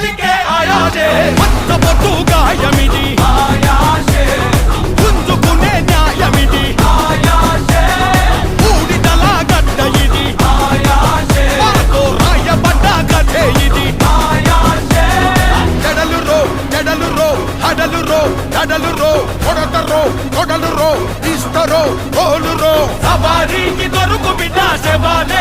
పలికే ఆయాసే పచ్చబొట్టు గాయమిది ఆయాసే గుంజుకునే న్యాయమిది ఆయాసే ఊడిదల గడ్డ ఇది ఆయాసే మనతో రాయబడ్డ కథే ఇది ఆయాసే జడలు రో హడలు రో దడలు రో కొడతరో కొడలు రో ఇస్తరో కోలు రో సవారీకి దొరుకు బిడ్డ శవాలే